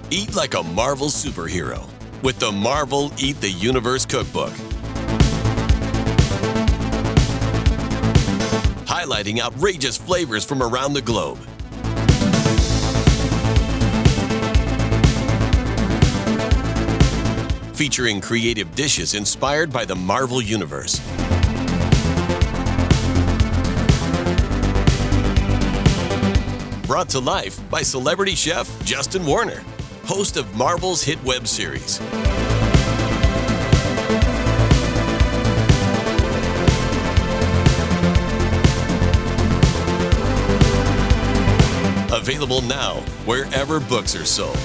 Eat like a Marvel superhero with the Marvel Eat the Universe Cookbook. Highlighting outrageous flavors from around the globe. Featuring creative dishes inspired by the Marvel Universe. Brought to life by celebrity chef Justin Warner, host of Marvel's hit web series. Available now wherever books are sold.